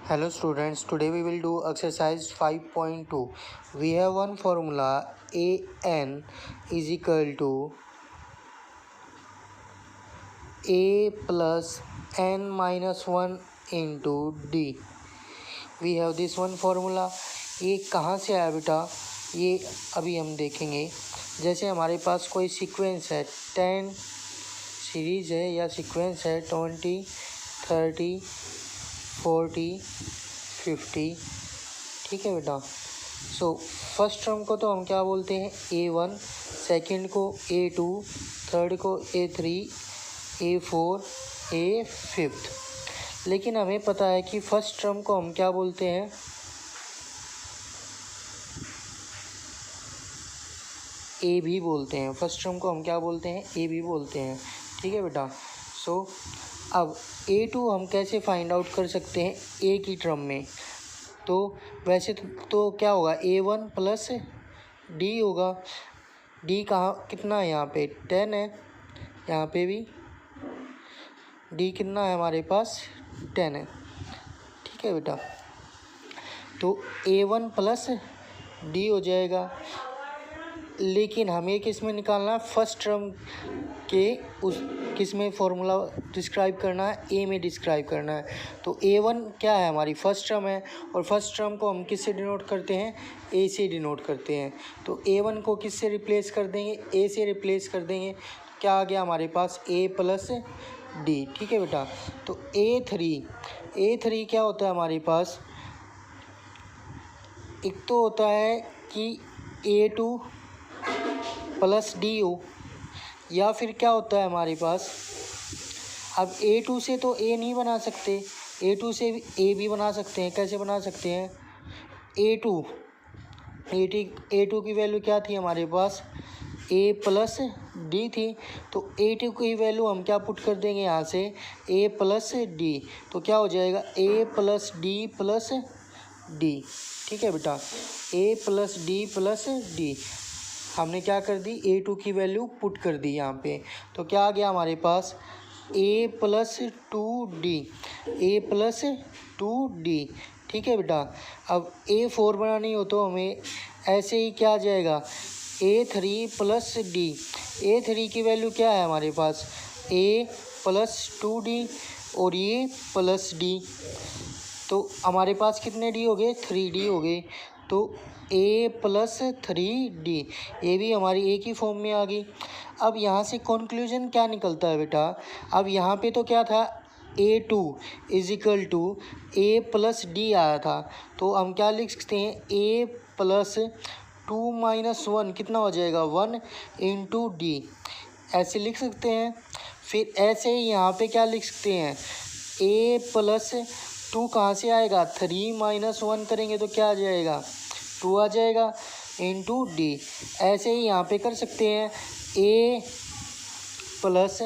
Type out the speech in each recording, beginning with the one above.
Hello students, today we will do exercise 5.2. We have one formula an is equal to a plus n minus 1 into d. We have this one formula. ये कहाँ से आया बेटा, ये अभी हम देखेंगे। जैसे हमारे पास कोई सीक्वेंस है 10 सीरीज़ है या सीक्वेंस है 20, 30, 40, 50, ठीक है बेटा। सो फर्स्ट टर्म को तो हम क्या बोलते हैं A1, सेकंड को A2, थर्ड को A3, A4, A5। लेकिन हमें पता है कि फर्स्ट टर्म को हम क्या बोलते हैं, ए भी बोलते हैं। फर्स्ट टर्म को हम क्या बोलते हैं, ए भी बोलते हैं, ठीक है बेटा। सो अब A2 हम कैसे फाइंड आउट कर सकते हैं ए की टर्म में, तो वैसे तो क्या होगा A1 प्लस डी होगा। डी कहाँ कितना है, यहाँ पे 10 है, यहाँ पे भी डी कितना है हमारे पास 10 है, ठीक है बेटा। तो A1 प्लस डी हो जाएगा। लेकिन हमें किस में निकालना है, फर्स्ट टर्म के उस किस में फॉर्मूला डिस्क्राइब करना है, ए में डिस्क्राइब करना है। तो A1 क्या है, हमारी फर्स्ट टर्म है, और फर्स्ट टर्म को हम किस से डिनोट करते हैं, ए से डिनोट करते हैं। तो A1 को किस से रिप्लेस कर देंगे, ए से रिप्लेस कर देंगे। क्या आ गया हमारे पास ए प्लस डी, ठीक है बेटा। तो A3 क्या होता है हमारे पास, एक तो होता है कि A2 प्लस डी हो, या फिर क्या होता है हमारे पास, अब A2 से तो ए नहीं बना सकते, A2 से ए भी बना सकते हैं। कैसे बना सकते हैं, A2 की वैल्यू क्या थी हमारे पास, ए प्लस डी थी। तो A2 की वैल्यू हम क्या पुट कर देंगे यहाँ से, ए प्लस डी। तो क्या हो जाएगा ए प्लस डी प्लस डी, ठीक है बेटा। ए प्लस डी हमने क्या कर दी, A2 की वैल्यू पुट कर दी यहाँ पे। तो क्या आ गया हमारे पास a प्लस 2d, ठीक है बेटा। अब A4 बनानी हो तो हमें ऐसे ही क्या आ जाएगा, A3 प्लस डी। A3 की वैल्यू क्या है हमारे पास, a प्लस 2d और ये प्लस डी। तो हमारे पास कितने डी हो गए, 3d हो गए। तो a प्लस 3d, ये भी हमारी ए की फॉर्म में आ गई। अब यहाँ से कंक्लूजन क्या निकलता है बेटा, अब यहाँ पे तो क्या था, A2 is equal to a plus d आया था। तो हम क्या लिख सकते हैं, a प्लस 2 माइनस 1 कितना हो जाएगा 1 इंटू डी, ऐसे लिख सकते हैं। फिर ऐसे ही यहाँ पे क्या लिख सकते हैं, a प्लस 2 कहाँ से आएगा, 3 माइनस 1 करेंगे तो क्या आ जाएगा 2 आ जाएगा इंटू डी। ऐसे ही यहाँ पे कर सकते हैं a plus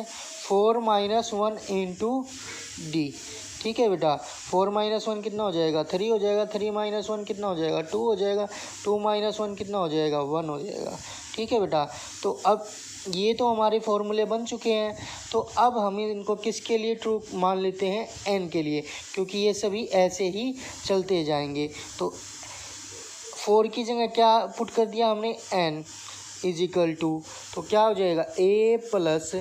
4 minus 1 into D, ठीक है बेटा। 4 माइनस 1 कितना हो जाएगा 3 हो जाएगा, 3 माइनस 1 कितना हो जाएगा 2 हो जाएगा, 2 माइनस 1 कितना हो जाएगा 1 हो जाएगा, ठीक है बेटा। तो अब ये तो हमारे फॉर्मूले बन चुके हैं। तो अब हम इनको किसके लिए ट्रू मान लेते हैं, एन के लिए, क्योंकि ये सभी ऐसे ही चलते जाएंगे। तो 4 की जगह क्या पुट कर दिया हमने, एन इज इक्वल टू, तो क्या हो जाएगा ए प्लस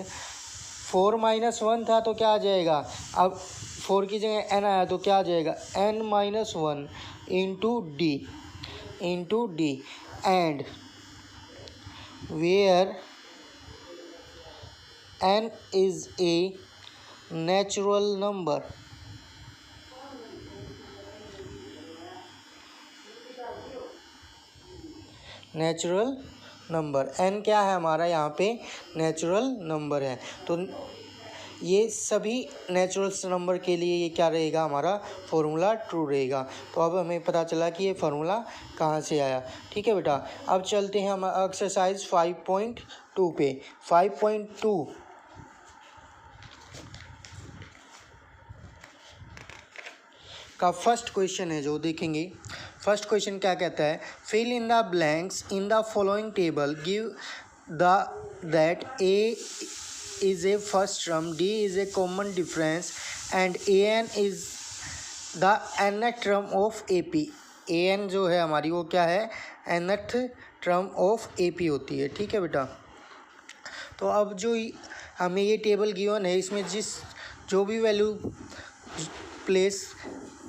4 माइनस 1 था तो क्या आ जाएगा, अब 4 की जगह एन आया तो क्या आ जाएगा n minus 1 into d and where n is a natural number, n क्या है हमारा यहाँ पे, नेचुरल नंबर है। तो ये सभी नेचुरल नंबर के लिए ये क्या रहेगा, हमारा फॉर्मूला ट्रू रहेगा। तो अब हमें पता चला कि ये फार्मूला कहाँ से आया, ठीक है बेटा। अब चलते हैं हम एक्सरसाइज 5.2 पे। 5.2 का फर्स्ट क्वेश्चन है जो देखेंगे। फर्स्ट क्वेश्चन क्या कहता है, fill in the blanks in the following table, give the that a is a first term, d is a common difference and an is the nth term of A P. A n जो है हमारी वो क्या है, nth term of A P होती है। ठीक है बेटा, तो अब जो हमें ये टेबल गिवन है इसमें जो भी वैल्यू प्लेस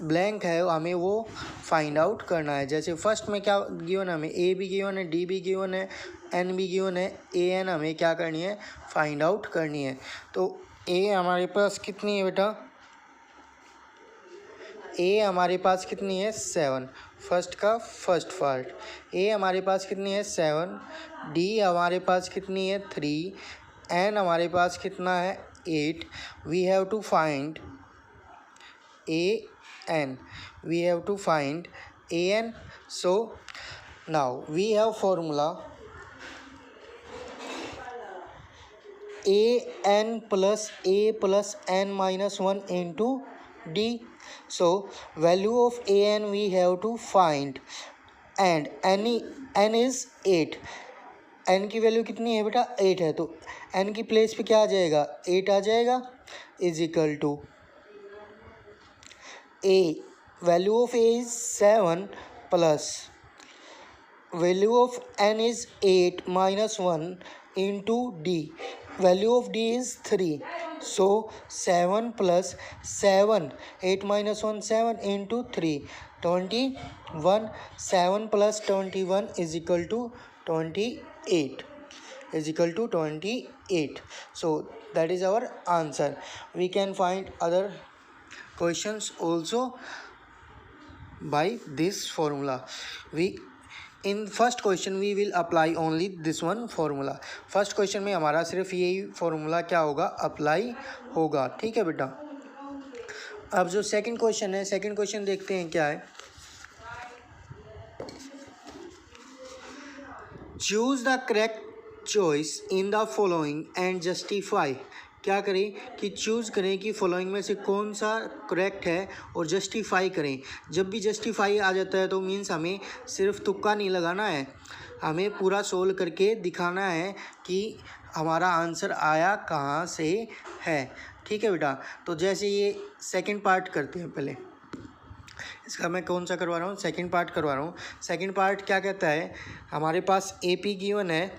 ब्लैंक है हमें वो फाइंड आउट करना है। जैसे फर्स्ट में क्या गिवन है, हमें ए भी गिवन है, डी भी गिवन है, एन भी गिवन है, ए एन हमें क्या करनी है, फाइंड आउट करनी है। तो ए हमारे पास कितनी है बेटा, ए हमारे पास कितनी है 7, फर्स्ट का फर्स्ट पार्ट। ए हमारे पास कितनी है 7, डी हमारे पास कितनी है 3, एन हमारे पास कितना है 8। We have to find a n, we have to find a n. So now we have formula an plus n minus 1 into d. So value of an we have to find and n is 8। n की value कितनी है बेटा 8 है, तो n की place पे क्या आ जाएगा 8 आ जाएगा, is equal to a, value of a is 7 plus value of n is 8 minus 1 into d, value of d is 3। so 7 plus 7, 8 minus 1 7 into 3 21, 7 plus 21 is equal to 28, is equal to 28। so that is our answer। we can find other questions also by this formula। in first question we will apply only this one formula। First question में हमारा सिर्फ यही formula क्या होगा, apply होगा। ठीक है बेटा, अब जो सेकंड क्वेश्चन है, सेकंड क्वेश्चन देखते हैं क्या है। Choose the correct choice in the following and justify. क्या करें कि चूज़ करें कि फॉलोइंग में से कौन सा करेक्ट है और जस्टिफाई करें। जब भी जस्टिफाई आ जाता है तो मीन्स हमें सिर्फ तुक्का नहीं लगाना है, हमें पूरा सोल्व करके दिखाना है कि हमारा आंसर आया कहाँ से है। ठीक है बेटा, तो जैसे ये सेकंड पार्ट करते हैं, पहले इसका मैं कौन सा करवा रहा हूँ, सेकंड पार्ट करवा रहा हूँ। सेकंड पार्ट क्या कहता है, हमारे पास ए पी गिवन है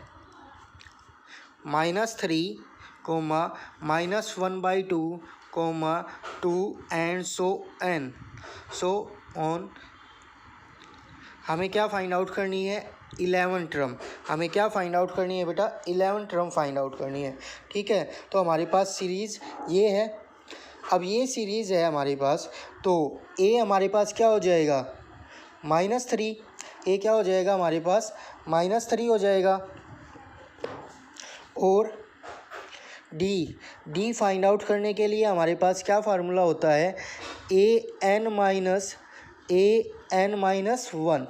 -3, -1/2, 2 and so on, so on. हमें क्या फाइंड आउट करनी है 11 टर्म, हमें क्या फाइंड आउट करनी है बेटा 11 टर्म फाइंड आउट करनी है। ठीक है, तो हमारे पास सीरीज़ ये है। अब ये सीरीज़ है हमारे पास, तो ए हमारे पास क्या हो जाएगा -3, ए क्या हो जाएगा हमारे पास -3 हो जाएगा। और डी फाइंड आउट करने के लिए हमारे पास क्या फार्मूला होता है, ए एन माइनस 1।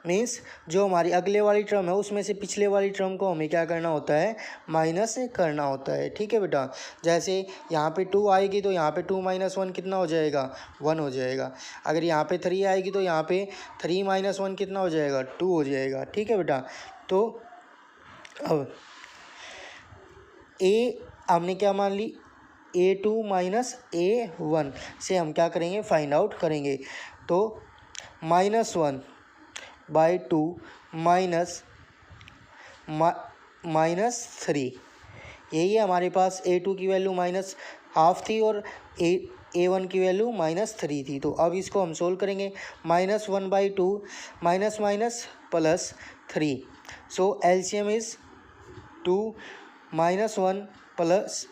मीन्स जो हमारी अगले वाली टर्म है उसमें से पिछले वाली टर्म को हमें क्या करना होता है, माइनस करना होता है। ठीक है बेटा, जैसे यहाँ पे 2 आएगी तो यहाँ पे 2 - 1 कितना हो जाएगा 1 हो जाएगा। अगर यहाँ पे 3 आएगी तो यहाँ पे 3 - 1 कितना हो जाएगा 2 हो जाएगा। ठीक है बेटा, तो अब ए हमने क्या मान ली, A2 माइनस A1 से हम क्या करेंगे फाइंड आउट करेंगे। तो -1/2 -3, यही है हमारे पास। A2 की वैल्यू -½ थी और A1 की वैल्यू -3 थी। तो अब इसको हम सोल्व करेंगे, -1/2 माइनस +3। सो एलसीएम इज़ 2 -1 +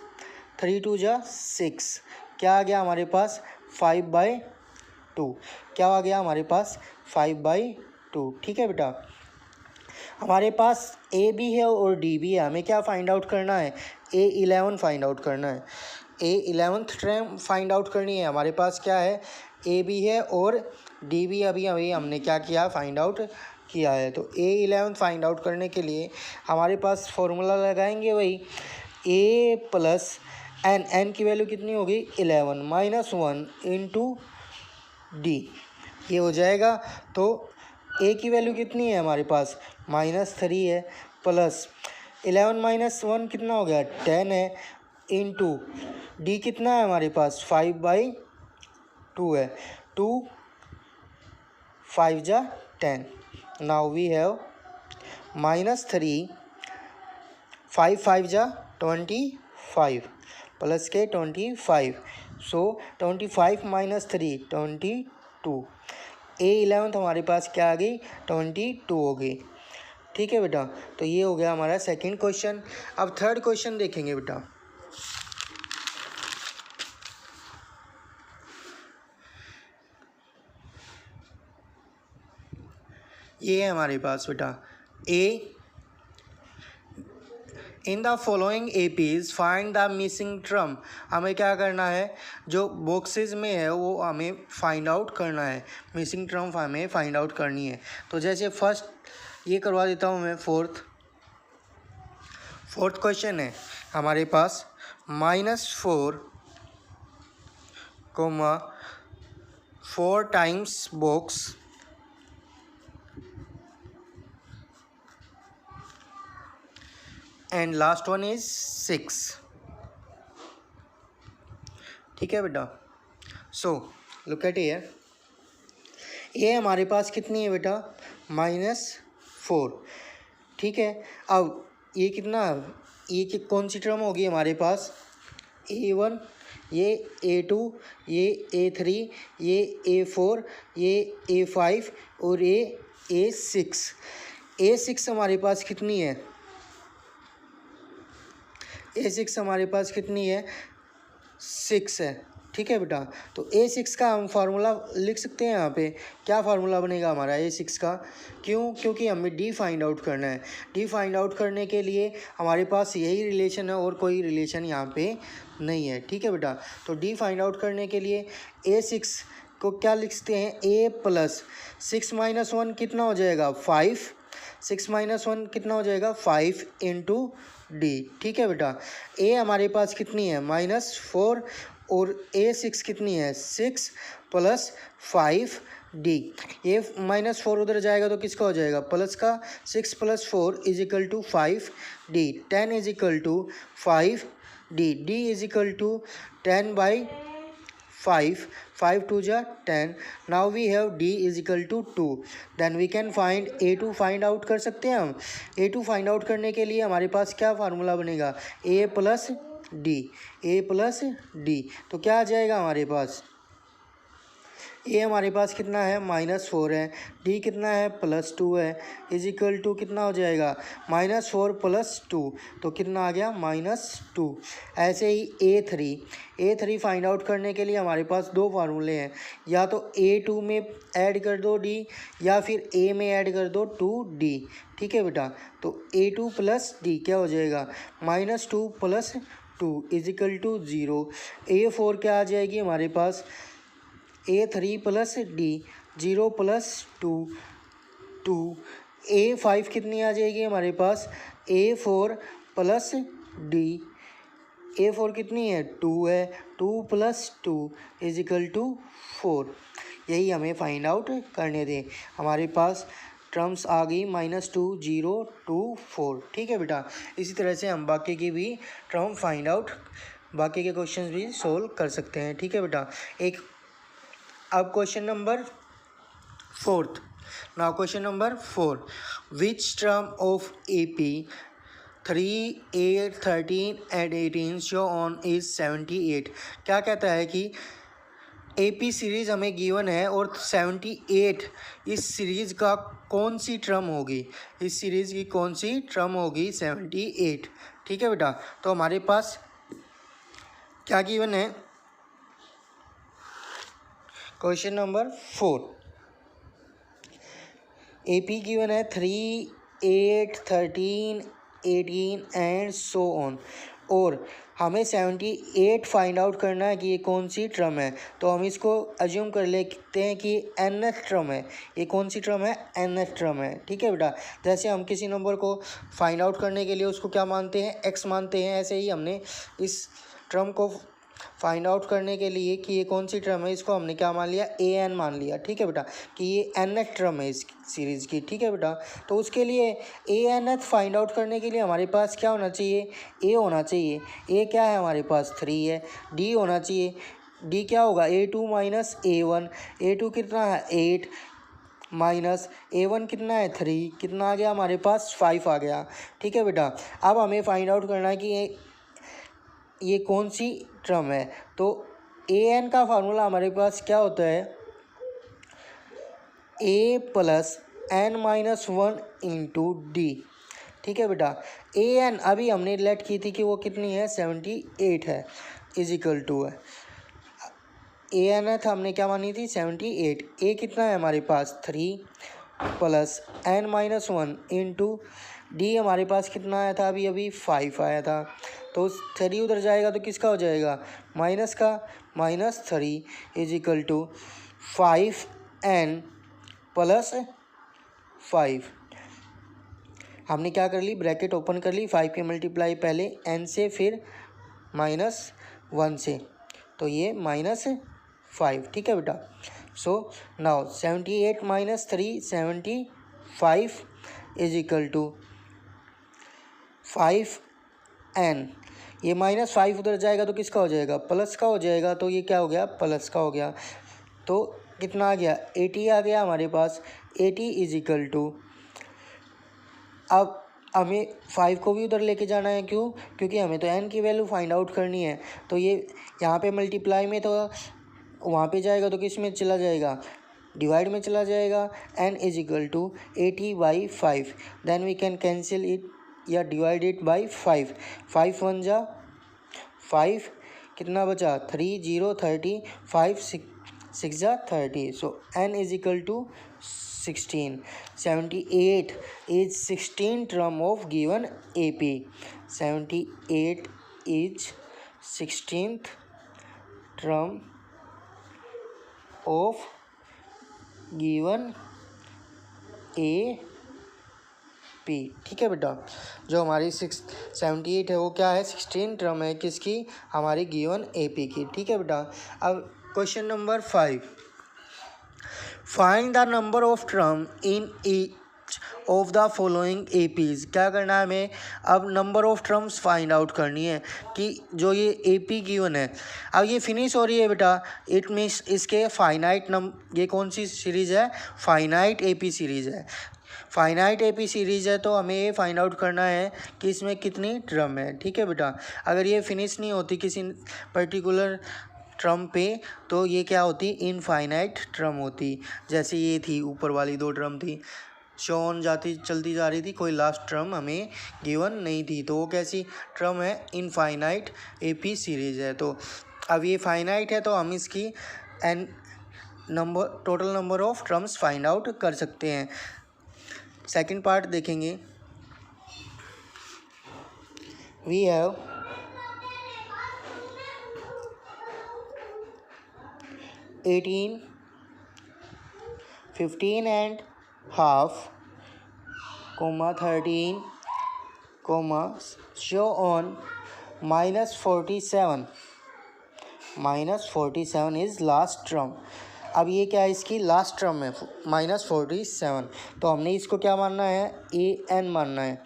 3 2 जा 6, क्या आ गया हमारे पास 5/2, क्या आ गया हमारे पास 5/2। ठीक है बेटा, हमारे पास ए भी है और डी भी है, हमें क्या फाइंड आउट करना है, A11 फाइंड आउट करना है। A11th टर्म फाइंड आउट करनी है। हमारे पास क्या है, ए भी है और डी भी अभी हमने क्या किया फाइंड आउट किया है। तो A11 फाइंड आउट करने के लिए हमारे पास फॉर्मूला लगाएंगे वही A + n की वैल्यू कितनी होगी 11 -1 इंटू डी, ये हो जाएगा। तो ए की वैल्यू कितनी है हमारे पास -3 है, प्लस 11 - 1 कितना हो गया 10 है, इंटू डी कितना है हमारे पास 5/2 2 है, 2 5 जा 10। नाउ वी हैव -3 5 5 जा 25 प्लस के 25। सो 25 - 3 22। A11 हमारे पास क्या आ गई 22 हो गई। ठीक है बेटा, तो ये हो गया हमारा सेकंड क्वेश्चन। अब थर्ड क्वेश्चन देखेंगे बेटा। ये है हमारे पास बेटा a in the following APs find the missing term. हमें क्या करना है, जो बॉक्सेस में है वो हमें फाइंड आउट करना है, मिसिंग टर्म हमें फाइंड आउट करनी है। तो जैसे फर्स्ट ये करवा देता हूँ मैं। फोर्थ क्वेश्चन है हमारे पास -4, 4 times box and last one is 6। ठीक है बेटा, सो लुक एट हियर। ये हमारे पास कितनी है बेटा -4। ठीक है, अब ये कितना, ये कौन सी टर्म होगी हमारे पास, A1, ये A2, ये A3, ये A4, ये A5 और ये A6। A6 हमारे पास कितनी है, A6 हमारे पास कितनी है 6 है। ठीक है बेटा, तो A6 का हम फार्मूला लिख सकते हैं यहाँ पे। क्या फार्मूला बनेगा हमारा A6 का, क्योंकि हमें D फाइंड आउट करना है। D फाइंड आउट करने के लिए हमारे पास यही रिलेशन है और कोई रिलेशन यहाँ पे नहीं है। ठीक है बेटा, तो D फाइंड आउट करने के लिए A6 को क्या लिखते हैं, A प्लस 6 - 1 कितना हो जाएगा 5। 6 - 1 कितना हो जाएगा 5 इंटू D। ठीक है बेटा, A हमारे पास कितनी है -4 और A6 कितनी है 6 प्लस 5D। ये -4 उधर जाएगा तो किसका हो जाएगा प्लस का। 6 + 4 = 5D। 10 = 5D। D = 10/5। 5 2 जा 10। Now we have D = 2। Then we can find A2 find out कर सकते हैं हम। A2 फाइंड आउट करने के लिए हमारे पास क्या फार्मूला बनेगा, A प्लस D। तो क्या आ जाएगा हमारे पास, A हमारे पास कितना है -4 है, D कितना है +2 है, = कितना हो जाएगा -4 + 2, तो कितना आ गया -2। ऐसे ही A3 फाइंड आउट करने के लिए हमारे पास दो फार्मूले हैं, या तो A2 में ऐड कर दो D या फिर A में ऐड कर दो 2D। ठीक है बेटा, तो A2 + D क्या हो जाएगा -2 + 2 = 0। A4 क्या आ जाएगी हमारे पास, A3 + D 0 + 2 A5 कितनी आ जाएगी हमारे पास, A4 + D। A4 कितनी है 2 है, 2 + 2 = 4। यही हमें फाइंड आउट करने दें। हमारे पास टर्म्स आ गई -2 0 2 4। ठीक है बेटा, इसी तरह से हम बाकी की भी टर्म फाइंड आउट, बाकी के क्वेश्चंस भी सोल्व कर सकते हैं। ठीक है बेटा, अब question number 4। Now question number 4, which term of AP 3 8 13 and 18 show on is 78। क्या कहता है कि AP सीरीज़ हमें गिवन है और 78 इस सीरीज़ का कौन सी टर्म होगी, इस सीरीज़ की कौन सी टर्म होगी 78। ठीक है बेटा, तो हमारे पास क्या गिवन है, क्वेश्चन नंबर 4 AP गिवन है 3 8 13 18 एंड सो ऑन, और हमें 78 फाइंड आउट करना है कि ये कौन सी टर्म है। तो हम इसको अज्यूम कर लेते हैं कि nth टर्म है। ये कौन सी टर्म है, nth टर्म है। ठीक है बेटा, जैसे हम किसी नंबर को फाइंड आउट करने के लिए उसको क्या मानते हैं, x मानते हैं, ऐसे ही हमने इस टर्म को फाइंड आउट करने के लिए कि ये कौन सी टर्म है, इसको हमने क्या मान लिया, an मान लिया। ठीक है बेटा, कि ये nth टर्म है इस सीरीज़ की। ठीक है बेटा, तो उसके लिए anth फाइंड आउट करने के लिए हमारे पास क्या होना चाहिए, a होना चाहिए। a क्या है हमारे पास 3 है, d होना चाहिए डी क्या होगा A2 माइनस A1, A2 कितना है 8 माइनस A1 कितना है 3, कितना आ गया हमारे पास 5 आ गया। ठीक है बेटा, अब हमें फाइंड आउट करना है कि ये कौन सी टर्म है। तो an का फार्मूला हमारे पास क्या होता है a plus n minus 1 into D. ठीक है बेटा, an अभी हमने लेट की थी कि वो कितनी है 78 है, इज इक्वल टू है an है था हमने क्या मानी थी 78। a कितना है हमारे पास 3 plus n minus 1 into D हमारे पास कितना आया था अभी अभी 5 आया था। तो 3 उधर जाएगा तो किसका हो जाएगा माइनस का, -3 is equal to 5n plus 5। हमने क्या कर ली ब्रैकेट ओपन कर ली, 5 की मल्टीप्लाई पहले n से फिर -1 से, तो ये -5। ठीक है बेटा, so now 78 minus 3 75 is equal to 5n। ये -5 उधर जाएगा तो किसका हो जाएगा प्लस का हो जाएगा, तो ये क्या हो गया प्लस का हो गया। तो कितना आ गया 80 आ गया हमारे पास। 80 इज इक्वल टू, अब हमें 5 को भी उधर लेके जाना है, क्यों, क्योंकि हमें तो n की वैल्यू फाइंड आउट करनी है। तो ये यहाँ पे मल्टीप्लाई में, तो वहाँ पे जाएगा तो किस में चला जाएगा डिवाइड में चला जाएगा। n is equal to 80/5, then we can cancel it या डिवाइड इट बाई 5। 5 1 जा 5, कितना बचा 3 0 30, 5 6 जा 30, so n is equal to 16। 78 is 16 term of given AP। 78 is 16th term of given AP। ठीक है बेटा, जो हमारी 78 है वो क्या है 16 टर्म है किसकी हमारी गिवन AP की। ठीक है बेटा, अब question number 5, find the number of term in each of the following APs। क्या करना है हमें अब number of terms find out करनी है कि जो ये AP गिवन है। अब ये फिनिश हो रही है बेटा, इट मीन्स इसके फाइनाइट ये कौन सी सीरीज़ है फाइनाइट AP सीरीज़ है। फाइनाइट AP सीरीज़ है तो हमें ये फाइंड आउट करना है कि इसमें कितनी टर्म है। ठीक है बेटा, अगर ये फिनिश नहीं होती किसी पर्टिकुलर टर्म पे तो ये क्या होती इनफाइनाइट टर्म होती। जैसे ये थी ऊपर वाली 2 टर्म थी, शो ऑन जाती चलती जा रही थी, कोई लास्ट टर्म हमें गिवन नहीं थी, तो वो कैसी टर्म है इनफाइनाइट AP सीरीज़ है। तो अब ये फाइनाइट है तो हम इसकी total number of terms find out कर सकते हैं। सेकंड पार्ट देखेंगे, we have 18 15 and half, 13, show on -47 is last term. अब ये क्या है इसकी लास्ट टर्म है -47, तो हमने इसको क्या मानना है an मानना है।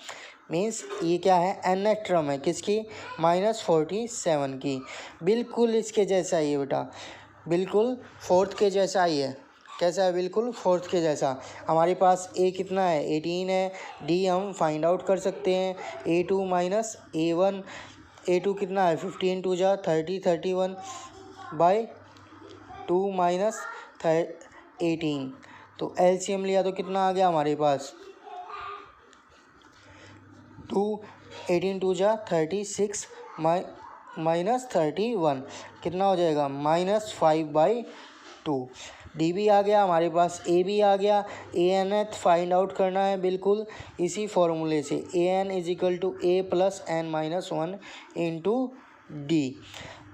मीन्स ये क्या है nth टर्म है किसकी -47 की। बिल्कुल इसके जैसा ही है बेटा, बिल्कुल फोर्थ के जैसा ही है। कैसा है बिल्कुल फोर्थ के जैसा। हमारे पास a कितना है 18 है, d हम फाइंड आउट कर सकते हैं A2 माइनस A1। A2 कितना है 15 2 जा 30 31 बाई 2 माइनस 18, तो LCM लिया तो कितना आ गया हमारे पास 2 18 2 जा 36 माइनस 31, कितना हो जाएगा -5/2। डी भी आ गया हमारे पास, ए भी आ गया। ANth फाइंड आउट करना है बिल्कुल इसी फॉर्मूले से, AN is equal to A plus n minus 1 into d.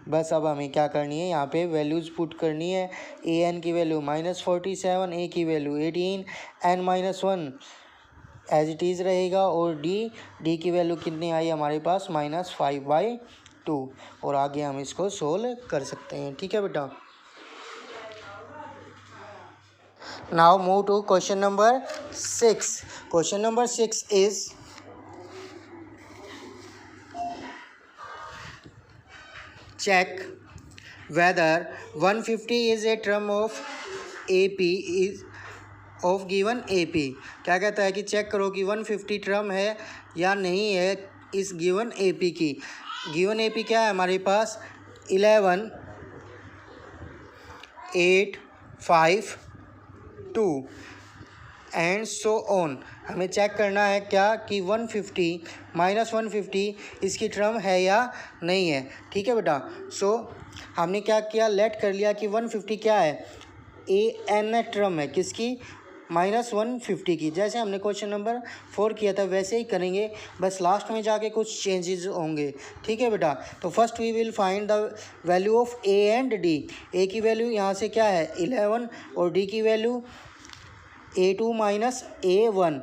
बस अब हमें क्या करनी है यहाँ पे वैल्यूज़ पुट करनी है। AN की वैल्यू -47, A की value 18, n minus 1 as it is रहेगा, और डी की वैल्यू कितनी आई हमारे पास -5/2, और आगे हम इसको सोल्व कर सकते हैं। ठीक है बेटा, now move to question number 6। Question number 6 is check whether 150 is a term of AP is of given AP। क्या कहता है कि चेक करो कि 150 टर्म है या नहीं है इस गिवन AP की। गिवन AP क्या है हमारे पास 11 8 5 2 एंड सो ऑन। हमें चेक करना है क्या कि 150 माइनस 150 इसकी टर्म है या नहीं है। ठीक है बेटा। सो हमने क्या किया, लेट कर लिया कि 150 क्या है, ए एन टर्म है किसकी, -150 की। जैसे हमने क्वेश्चन नंबर 4 किया था वैसे ही करेंगे, बस लास्ट में जाके कुछ चेंजेस होंगे। ठीक है बेटा। तो first we will find the value of a and d. A की वैल्यू यहाँ से क्या है 11 और डी की value A2 minus A1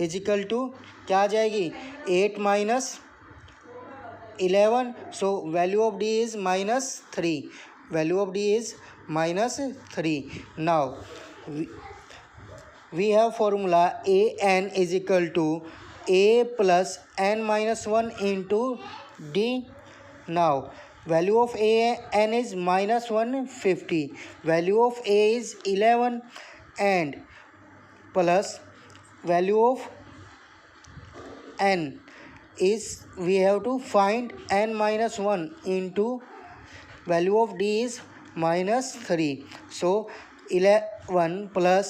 is equal to क्या आ जाएगी 8 minus 11। So value of D is -3। Value of D is -3। Now we have formula an is equal to a plus n minus 1 into d. Now value of an is -150, value of a is 11 and plus value of n is we have to find n minus 1 into value of d is -3. So 11 plus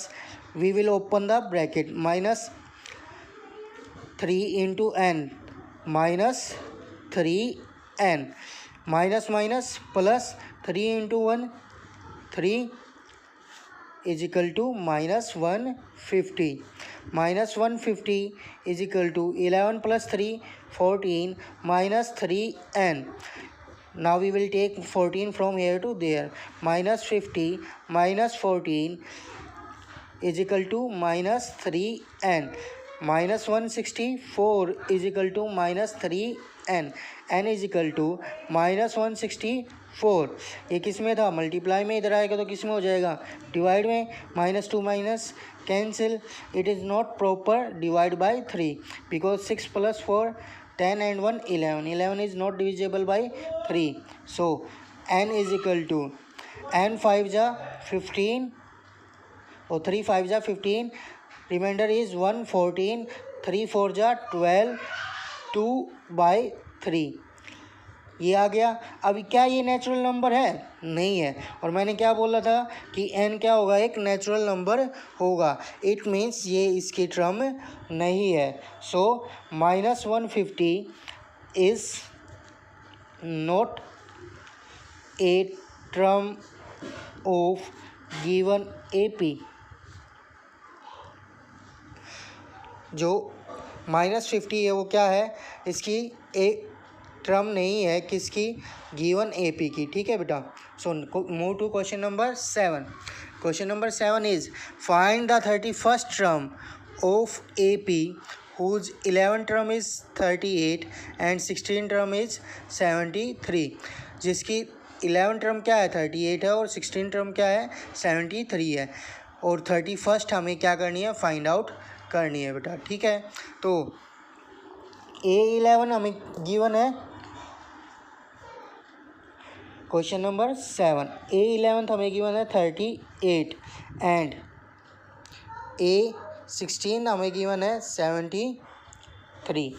we will open the bracket -3 into n -3n minus minus plus 3 into 1 3 is equal to -150. -150 is equal to 11 plus 3 14 minus 3n. Now we will take 14 from here to there. -50 minus 14 is equal to -3n. -164 is equal to -3n. n is equal to -164। ये किस में था, multiply में। इधर आएगा तो किस में हो जाएगा, डिवाइड में। -2 minus cancel. It is not proper divide by 3 because 6 + 4 10 and 1 11। 11 is not divisible by 3। So n is equal to n 5 जा 15 और 3 5 जा 15, रिमाइंडर इज 114, 3 4 जा 12, 2/3 ये आ गया। अभी क्या ये नेचुरल नंबर है, नहीं है। और मैंने क्या बोला था कि n क्या होगा, एक नेचुरल नंबर होगा। इट मीन्स ये इसकी टर्म नहीं है। सो -150 is not a term of given AP। जो -50 है वो क्या है, इसकी एक टर्म नहीं है किसकी, गिवन AP की। ठीक है बेटा। So move to question number 7। Question number 7 is find the 31st term of AP whose 11 term is 38 and 16 term is 73। जिसकी 11 टर्म क्या है 38 है और 16 टर्म क्या है 73 है। और 31st हमें क्या करनी है, फाइंड आउट करनी है बेटा। ठीक है। तो A11 हमें गिवन है क्वेश्चन नंबर 7। A11 हमें गिवन है 38 एंड A16 हमें गिवन है 73।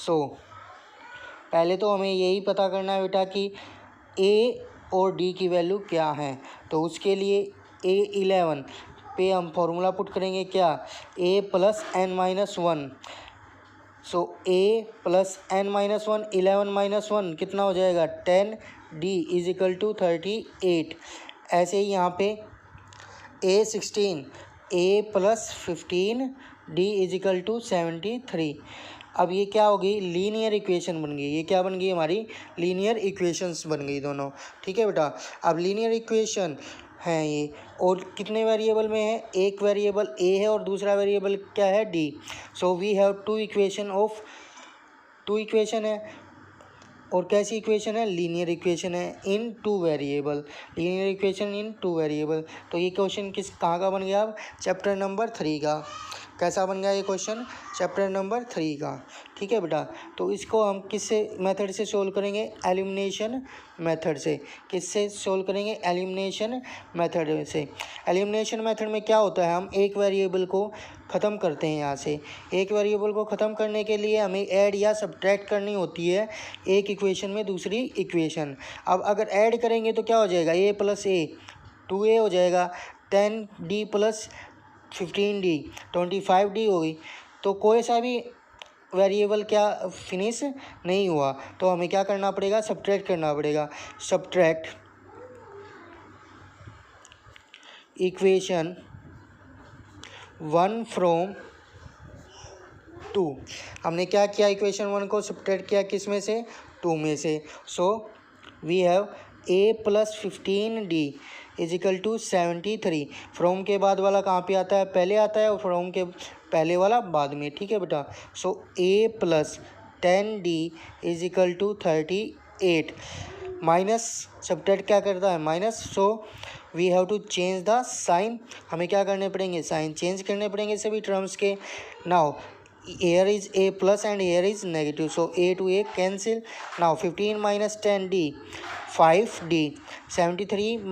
सो पहले तो हमें यही पता करना है बेटा कि A और D की वैल्यू क्या है। तो उसके लिए A11 पे हम फॉर्मूला पुट करेंगे क्या, A + n-1। So A + n-1 11 - 1 कितना हो जाएगा 10, D इज इक्वल टू 38। ऐसे ही यहाँ पे A16 A + 15 D is equal to 73। अब ये क्या होगी, लीनियर इक्वेशन बन गई। ये क्या बन गई हमारी, लीनियर इक्वेशंस बन गई दोनों। ठीक है बेटा। अब लीनियर इक्वेशन है ये, और कितने वेरिएबल में है, एक वेरिएबल A है और दूसरा वेरिएबल क्या है D। So we have two equation है। और कैसी इक्वेशन है, लीनियर इक्वेशन है in 2 variable. Linear equation in 2 variable. तो ये क्वेश्चन कहाँ का बन गया, अब चैप्टर नंबर 3 का। कैसा बन गया ये क्वेश्चन चैप्टर नंबर 3 का। ठीक है बेटा, तो इसको हम किससे मेथड से सोल्व करेंगे, एलिमिनेशन मेथड से। किससे सोल्व करेंगे, एलिमिनेशन मेथड से। एलिमिनेशन मेथड में क्या होता है, हम एक वेरिएबल को ख़त्म करते हैं। यहाँ से एक वेरिएबल को ख़त्म करने के लिए हमें ऐड या सब्ट्रैक्ट करनी होती है एक इक्वेशन में दूसरी इक्वेशन। अब अगर ऐड करेंगे तो क्या हो जाएगा, a + a 2a हो जाएगा, 10d + 15d 25d होगी। तो कोई सा भी वेरिएबल क्या फिनिश नहीं हुआ, तो हमें क्या करना पड़ेगा, सब्ट्रैक्ट करना पड़ेगा। Subtract equation 1 from 2। हमने क्या किया, इक्वेशन 1 को सब्ट्रैक्ट किया किस में से, 2 में से। So we have a + 15d = 73। From के बाद वाला कहाँ पे आता है, पहले आता है, और फ्रॉम के पहले वाला बाद में। ठीक है बेटा, सो a + 10d = 38। माइनस सब्ट्रैक्ट क्या करता है, minus. So we have to change the sign. हमें क्या करने पड़ेंगे, साइन चेंज करने पड़ेंगे सभी टर्म्स के। Now here is a plus and here is negative, so a to a cancel. Now 15 - 10d 5d, 73 -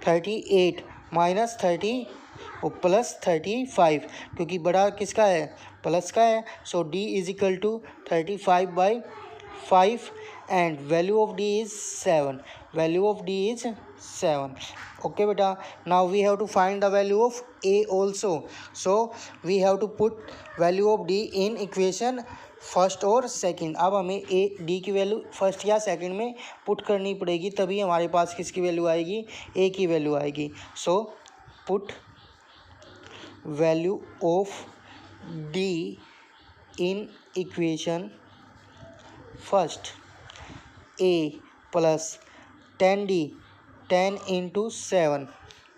38 -30 plus 35, क्योंकि बड़ा किसका है, प्लस का है। सो d = 35/5 and value of d is 7. Value of d is 7. Okay beta, now we have to find the value of a also. So we have to put value of d in equation first और second. अब हमें A D की value first या second में put करनी पड़ेगी, तभी हमारे पास किसकी वैल्यू आएगी, ए की वैल्यू आएगी। So put value of D in equation first, a + 10d 10 × 7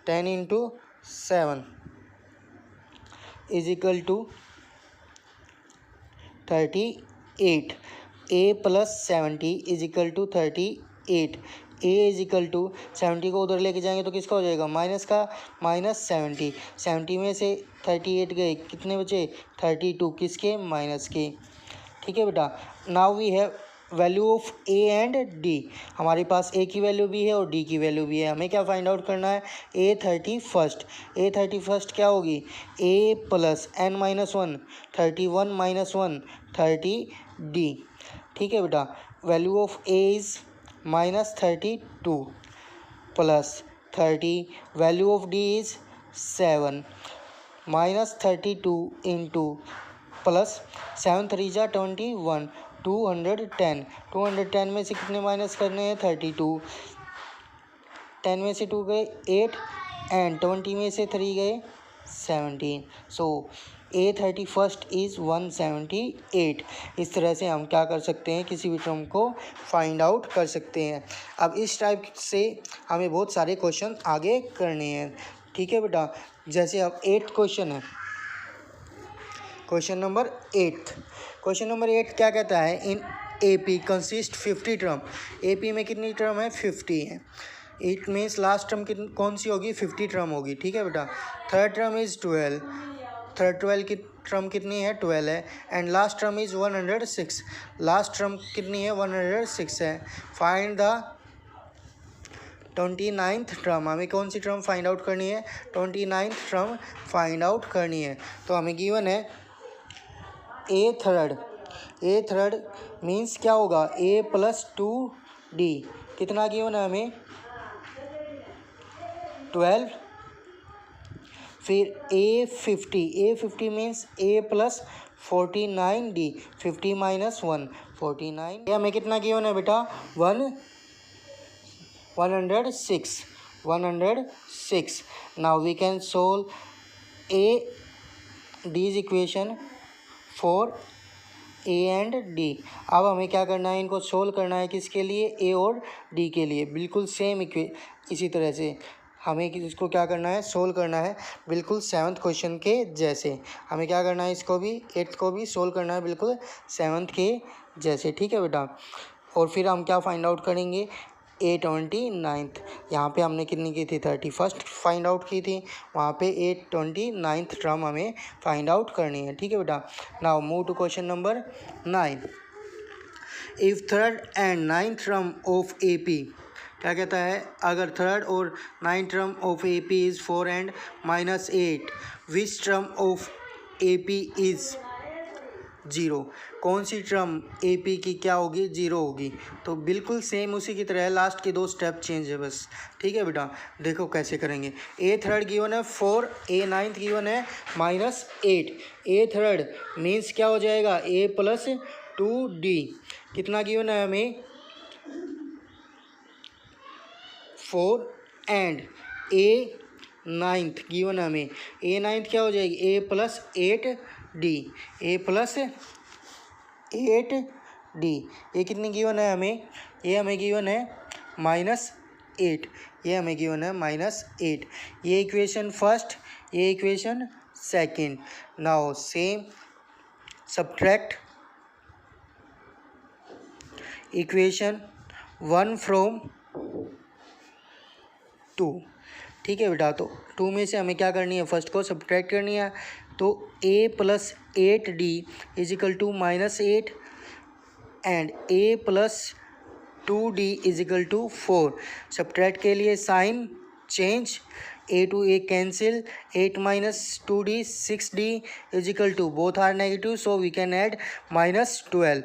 10 × 7 = 38। a + 70 = 38। a = 70 को उधर लेके जाएंगे तो किसका हो जाएगा, माइनस का, -70। 70 में से 38 गए, कितने बचे, 32, किसके, माइनस के। ठीक है बेटा, now we have value of a and d. हमारे पास ए की वैल्यू भी है और डी की वैल्यू भी है। हमें क्या फाइंड आउट करना है, ए 31 क्या होगी, a + n - 1 31 - 1 30d। ठीक है बेटा, value of A is -32 + 30, value of D is 7 -32 into plus 7 3 जा 21 210। 210 में से कितने माइनस करने हैं, 32। 10 में से 2 गए 8 एंड 20 में से 3 गए 17। सो a 31 इज़ 178। इस तरह से हम क्या कर सकते हैं, किसी भी टर्म को फाइंड आउट कर सकते हैं। अब इस टाइप से हमें बहुत सारे क्वेश्चन आगे करने हैं। ठीक है बेटा, जैसे अब 8th क्वेश्चन है, क्वेश्चन नंबर 8। क्वेश्चन नंबर 8 क्या कहता है, इन AP कंसिस्ट 50 टर्म। AP में कितनी टर्म है, 50 है। इट मीन्स लास्ट टर्म कौन सी होगी, 50 टर्म होगी। ठीक है बेटा, थर्ड टर्म इज़ 12, थर्ड 12 की टर्म कितनी है, 12 है। And last term is 106, last term कितनी है, 106 है। Find the 29th term. हमें कौन सी टर्म फाइंड आउट करनी है, 29th टर्म फाइंड आउट करनी है। तो हमें गिवन है ए थर्ड मीन्स क्या होगा, a + 2d कितना गिवन है हमें, 12। फिर a 50 मीन्स a + 49d 50 - 1 49। ये हमें कितना गिवन है बेटा, 106। Now we can solve d's equation for a and d। अब हमें क्या करना है, इनको सोल्व करना है किसके लिए, a और d के लिए। बिल्कुल सेम इसी तरह से हमें इसको क्या करना है, सोल्व करना है, बिल्कुल 7th क्वेश्चन के जैसे। हमें क्या करना है, इसको भी 8th को भी सोल्व करना है बिल्कुल 7th के जैसे। ठीक है बेटा, और फिर हम क्या फाइंड आउट करेंगे, A29th। यहाँ पे हमने कितनी की थी 31st फाइंड आउट की थी, वहाँ पे A29th टर्म हमें फाइंड आउट करनी है। ठीक है बेटा। Now move to question number 9। If third and ninth term of AP, क्या कहता है, अगर थर्ड और ninth term of AP is 4 and -8, which term of AP is 0, कौन सी टर्म AP की क्या होगी, 0 होगी। तो बिल्कुल सेम उसी की तरह है, लास्ट के 2 स्टेप चेंज है बस। ठीक है बेटा, देखो कैसे करेंगे। A थर्ड गिवन है 4, A नाइन्थ गिवन है -8। A थर्ड मीन्स क्या हो जाएगा, A + 2D। कितना गिवन है हमें, 4 एंड A नाइन्थ गिवन है हमें। A नाइन्थ क्या हो जाएगी, A + 8D, A + 8D। ये कितनी गिवन है हमें, ये हमें गिवन है -8, ये हमें गिवन है -8। ये इक्वेशन फर्स्ट, ये equation second. Now same subtract equation 1 from 2। ठीक है बेटा, तो 2 में से हमें क्या करनी है, फर्स्ट को सब्ट्रैक्ट करनी है। तो A + 8D is equal to -8 and A + 2D is equal to 4। Subtract के लिए sign change, A to A cancel, 8 - 2D 6D is equal to, both are negative so we can add -12,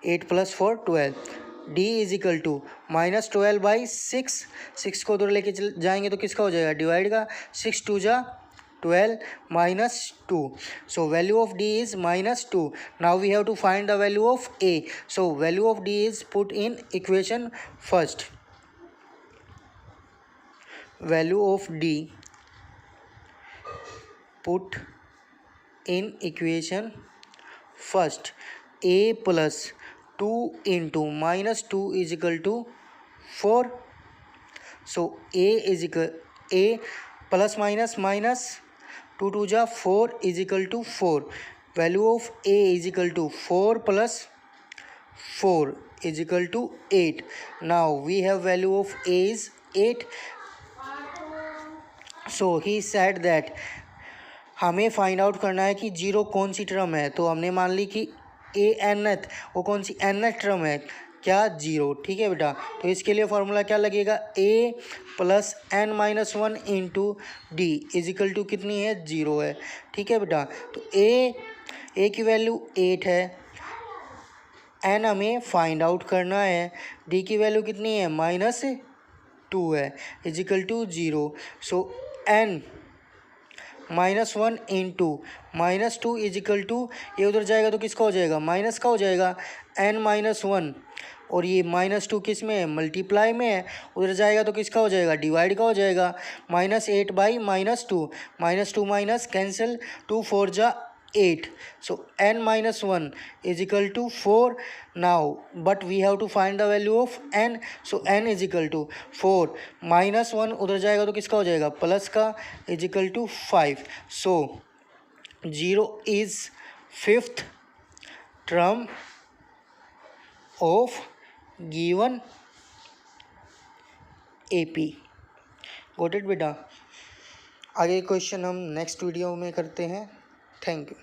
8 + 4 12। D is equal to -12/6, 6 को उधर लेके जाएंगे तो किसका हो जाएगा, डिवाइड का, 6 2 जा 12 -2। So value of D is -2. Now we have to find the value of A. So value of D is put in equation first. Value of D put in equation first. A + 2 into -2 is equal to 4. So A is equal, A plus minus 2 2 जा 4 is equal to 4. Value of A is equal to 4 plus 4 is equal to 8. Now we have value of A is 8. So he said that हमें find out करना है कि 0 कौन सी term है। तो हमने मान ली कि ANth, वो कौन सी nth टर्म है, क्या, 0। ठीक है बेटा, तो इसके लिए फॉर्मूला क्या लगेगा, A + n-1 into D is equal to कितनी है, 0 है। ठीक है बेटा, तो A की वैल्यू 8 है, n हमें फाइंड आउट करना है, D की वैल्यू कितनी है, -2 है, is equal to 0। So n -1 into -2 is equal to, ये उधर जाएगा तो किसका हो जाएगा, माइनस का हो जाएगा, n-1, और ये -2 किस में है, मल्टीप्लाई में है, उधर जाएगा तो किसका हो जाएगा, डिवाइड का हो जाएगा, -8/-2, -2 माइनस कैंसिल, 2 4 जा 8। So n-1 is equal to 4 now, but we have to find the value of n. So n is equal to 4 -1 उधर जाएगा तो किसका हो जाएगा, प्लस का, is equal to 5. So 0 is 5th term of given AP. Got it बेटा। आगे question हम नेक्स्ट वीडियो में करते हैं। Thank you.